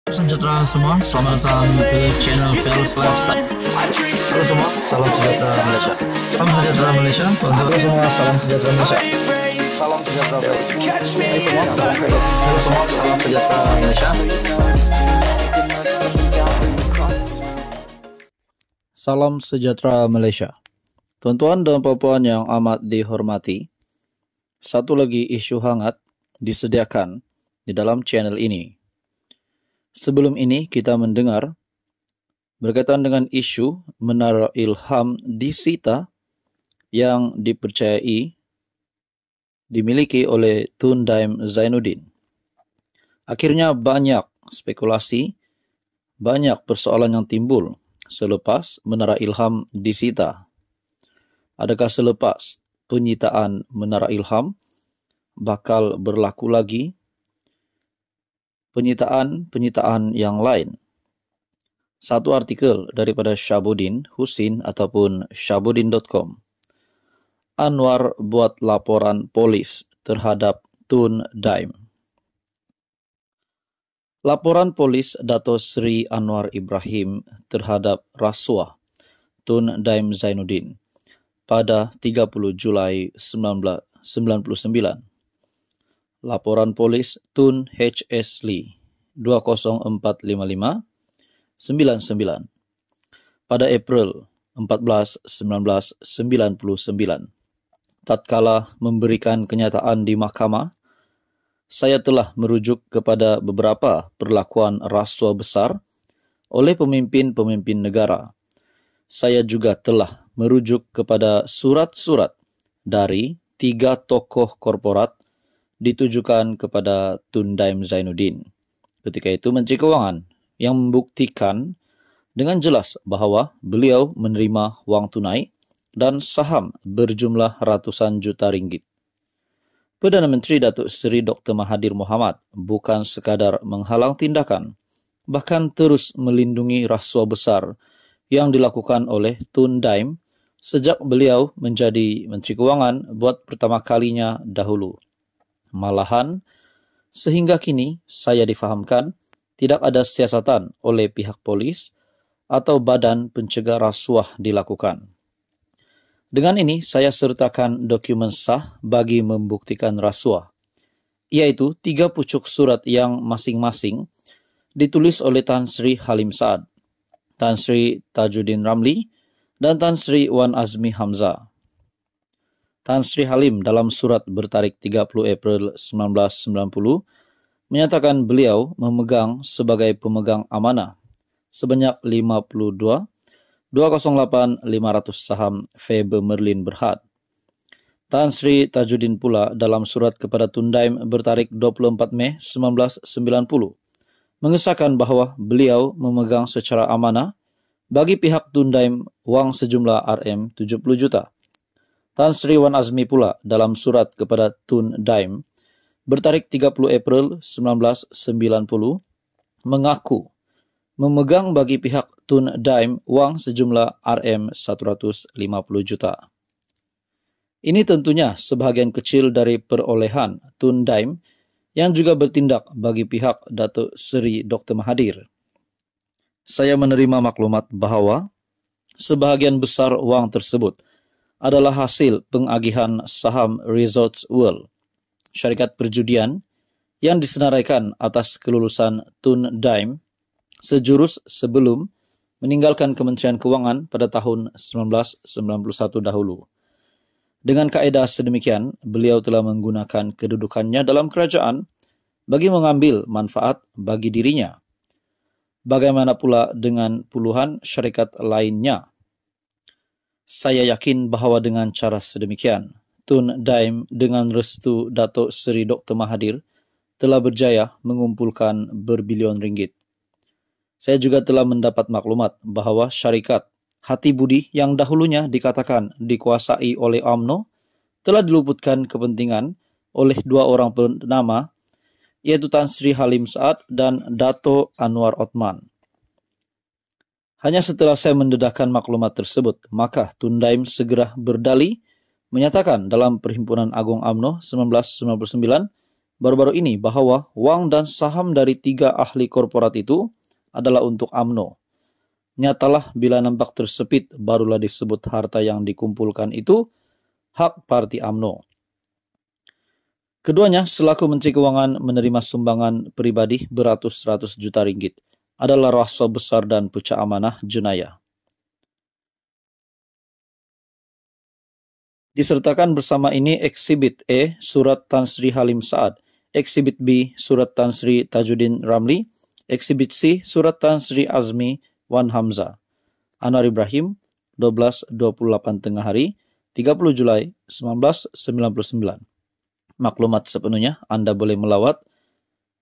Sejahtera semua, selamat datang ke channel Fearless Lifestyle. Halo semua, salam sejahtera Malaysia. Salam sejahtera Malaysia. Halo semua, salam sejahtera Malaysia. Salam sejahtera Malaysia. Halo semua, salam sejahtera Malaysia. Salam sejahtera Malaysia. Tuan-tuan dan puan-puan yang amat dihormati, satu lagi isu hangat disediakan di dalam channel ini. Sebelum ini kita mendengar berkaitan dengan isu Menara Ilham disita yang dipercayai dimiliki oleh Tun Daim Zainuddin. Akhirnya banyak spekulasi, banyak persoalan yang timbul selepas Menara Ilham disita. Adakah selepas penyitaan Menara Ilham bakal berlaku lagi penyitaan yang lain? Satu artikel daripada Syabuddin Husin ataupun syabuddin.com. Anwar buat laporan polis terhadap Tun Daim. Laporan polis Dato' Sri Anwar Ibrahim terhadap rasuah Tun Daim Zainuddin pada 30 Julai 1999. Laporan polis Tun H.S. Lee 20455-99 pada April 14, 1999. Tatkala memberikan kenyataan di mahkamah, saya telah merujuk kepada beberapa perlakuan rasuah besar oleh pemimpin-pemimpin negara. Saya juga telah merujuk kepada surat-surat dari 3 tokoh korporat ditujukan kepada Tun Daim Zainuddin, ketika itu Menteri Kewangan, yang membuktikan dengan jelas bahawa beliau menerima wang tunai dan saham berjumlah ratusan juta ringgit. Perdana Menteri Datuk Seri Dr. Mahathir Mohamad bukan sekadar menghalang tindakan, bahkan terus melindungi rasuah besar yang dilakukan oleh Tun Daim sejak beliau menjadi Menteri Kewangan buat pertama kalinya dahulu. Malahan, sehingga kini saya difahamkan tidak ada siasatan oleh pihak polis atau badan pencegah rasuah dilakukan. Dengan ini, saya sertakan dokumen sah bagi membuktikan rasuah, iaitu 3 pucuk surat yang masing-masing ditulis oleh Tan Sri Halim Saad, Tan Sri Tajuddin Ramli, dan Tan Sri Wan Azmi Hamzah. Tan Sri Halim dalam surat bertarik 30 April 1990 menyatakan beliau memegang sebagai pemegang amanah sebanyak 208,500 saham Faber Merlin Berhad. Tan Sri Tajuddin pula dalam surat kepada Tun Daim bertarik 24 Mei 1990 mengesahkan bahawa beliau memegang secara amanah bagi pihak Tun Daim wang sejumlah RM70 juta. Tan Sri Wan Azmi pula dalam surat kepada Tun Daim bertarik 30 April 1990 mengaku memegang bagi pihak Tun Daim wang sejumlah RM150 juta. Ini tentunya sebahagian kecil dari perolehan Tun Daim yang juga bertindak bagi pihak Datuk Seri Dr. Mahathir. Saya menerima maklumat bahawa sebahagian besar wang tersebut adalah hasil pengagihan saham Resorts World, syarikat perjudian yang disenaraikan atas kelulusan Tun Daim sejurus sebelum meninggalkan Kementerian Kewangan pada tahun 1991 dahulu. Dengan kaedah sedemikian, beliau telah menggunakan kedudukannya dalam kerajaan bagi mengambil manfaat bagi dirinya. Bagaimana pula dengan puluhan syarikat lainnya? Saya yakin bahawa dengan cara sedemikian, Tun Daim dengan restu Datuk Seri Dr. Mahathir telah berjaya mengumpulkan berbilion ringgit. Saya juga telah mendapat maklumat bahawa syarikat Hati Budi yang dahulunya dikatakan dikuasai oleh UMNO telah diluputkan kepentingan oleh 2 orang bernama, yaitu Tan Sri Halim Saad dan Dato' Anwar Othman. Hanya setelah saya mendedahkan maklumat tersebut, maka Tun Daim segera berdalih menyatakan dalam Perhimpunan Agung UMNO 1999 baru-baru ini bahwa uang dan saham dari 3 ahli korporat itu adalah untuk UMNO. Nyatalah bila nampak tersepit barulah disebut harta yang dikumpulkan itu hak parti UMNO. Keduanya selaku Menteri Keuangan menerima sumbangan pribadi beratus-ratus juta ringgit. Adalah Rasul Besar dan Pucuk Amanah Junaya. Disertakan bersama ini Eksibit E, Surat Tan Sri Halim Saad, Eksibit B, Surat Tan Sri Tajuddin Ramli, Eksibit C, Surat Tan Sri Azmi Wan Hamzah. Anwar Ibrahim, 12.28 tengah hari, 30 Julai 1999. Maklumat sepenuhnya Anda boleh melawat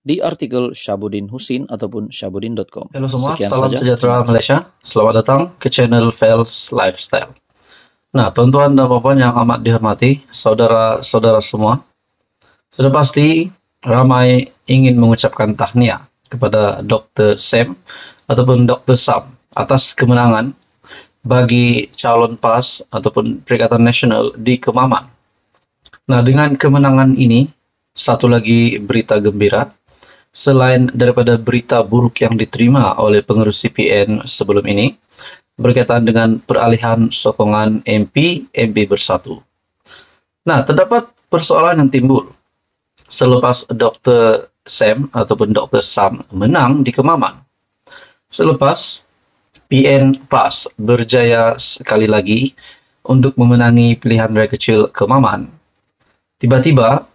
di artikel Syabudin Husin ataupun syabudin.com. Halo semua, Sekian salam saja. sejahtera Malaysia. Selamat datang ke channel Fels Lifestyle. Nah, tuan-tuan dan puan yang amat dihormati, saudara-saudara semua, sudah pasti ramai ingin mengucapkan tahniah kepada Dr. Sam ataupun Dr. Sam atas kemenangan bagi calon PAS ataupun Perikatan Nasional di Kemaman. Nah, dengan kemenangan ini, satu lagi berita gembira, selain daripada berita buruk yang diterima oleh pengurus CPN sebelum ini, berkaitan dengan peralihan sokongan MP Bersatu. Nah, terdapat persoalan yang timbul selepas Dr. Sam ataupun Dr. Sam menang di Kemaman. Selepas PN PAS berjaya sekali lagi untuk memenangi pilihan raya kecil Kemaman, tiba-tiba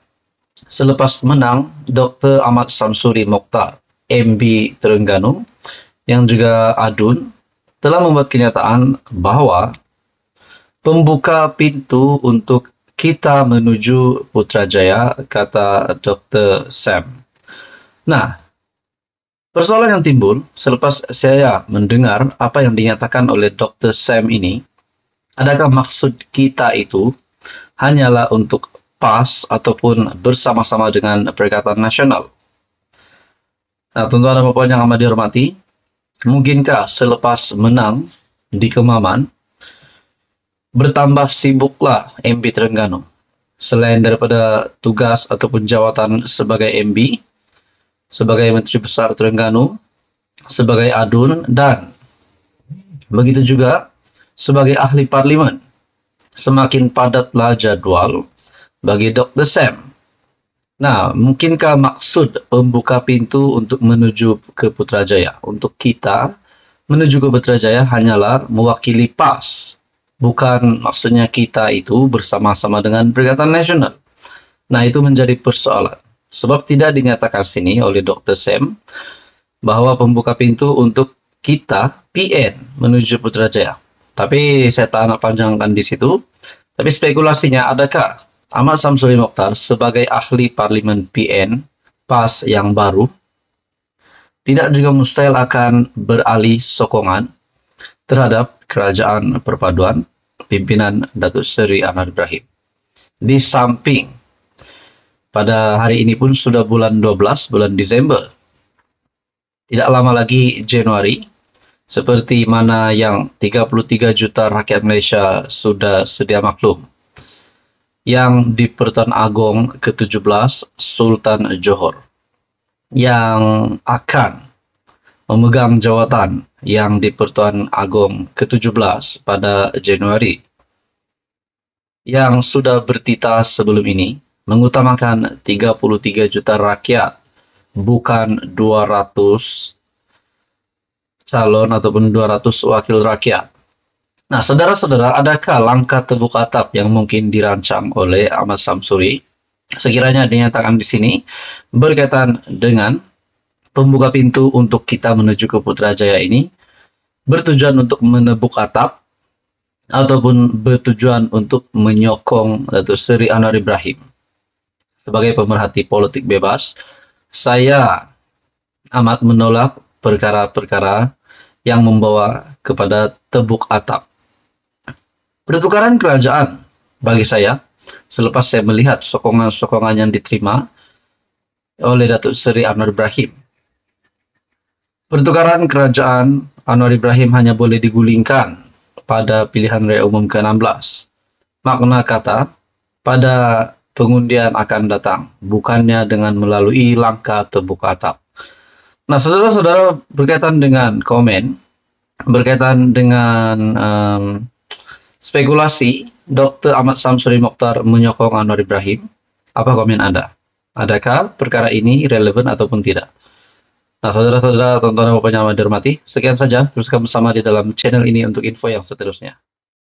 selepas menang, Dr. Ahmad Samsuri Mokhtar, MB Terengganu, yang juga ADUN, telah membuat kenyataan bahwa pembuka pintu untuk kita menuju Putrajaya, kata Dr. Sam. Nah, persoalan yang timbul selepas saya mendengar apa yang dinyatakan oleh Dr. Sam ini, adakah maksud kita itu hanyalah untuk PAS ataupun bersama-sama dengan Perikatan Nasional? Nah, tuan-tuan dan puan yang amat dihormati, mungkinkah selepas menang di Kemaman, bertambah sibuklah MB Terengganu? Selain daripada tugas ataupun jawatan sebagai MB, sebagai Menteri Besar Terengganu, sebagai ADUN, dan begitu juga sebagai ahli parlimen, semakin padatlah jadual bagi Dr. Sam. Nah, mungkinkah maksud pembuka pintu untuk menuju ke Putrajaya, untuk kita menuju ke Putrajaya hanyalah mewakili PAS, bukan maksudnya kita itu bersama-sama dengan Perikatan Nasional? Nah, itu menjadi persoalan. Sebab tidak dinyatakan sini oleh Dr. Sam bahwa pembuka pintu untuk kita PN menuju Putrajaya. Tapi saya tak nak panjangkan di situ. Tapi spekulasinya, adakah Ahmad Samsuri Mokhtar sebagai ahli parlimen PN PAS yang baru tidak juga mustahil akan beralih sokongan terhadap kerajaan perpaduan pimpinan Datuk Seri Anwar Ibrahim. Di samping pada hari ini pun sudah bulan 12, bulan Disember. Tidak lama lagi Januari, seperti mana yang 33 juta rakyat Malaysia sudah sedia maklum, yang di Pertuan Agong ke-17 Sultan Johor yang akan memegang jawatan yang di Pertuan Agong ke-17 pada Januari, yang sudah bertitah sebelum ini mengutamakan 33 juta rakyat, bukan 200 calon ataupun 200 wakil rakyat. Nah, saudara-saudara, adakah langkah tebuk atap yang mungkin dirancang oleh Ahmad Samsuri, sekiranya dinyatakan di sini, berkaitan dengan pembuka pintu untuk kita menuju ke Putrajaya ini, bertujuan untuk menebuk atap, ataupun bertujuan untuk menyokong Datuk Seri Anwar Ibrahim? Sebagai pemerhati politik bebas, saya amat menolak perkara-perkara yang membawa kepada tebuk atap. Pertukaran kerajaan bagi saya, selepas saya melihat sokongan-sokongan yang diterima oleh Datuk Seri Anwar Ibrahim, pertukaran kerajaan Anwar Ibrahim hanya boleh digulingkan pada pilihan raya umum ke-16. Makna kata, pada pengundian akan datang, bukannya dengan melalui langkah terbuka atap. Nah, saudara-saudara, berkaitan dengan komen, berkaitan dengan spekulasi Dr. Ahmad Samsuri Mokhtar menyokong Anwar Ibrahim, apa komen Anda? Adakah perkara ini relevan ataupun tidak? Nah, saudara-saudara, tontonan Bapak yang dihormati, sekian saja. Teruskan bersama di dalam channel ini untuk info yang seterusnya.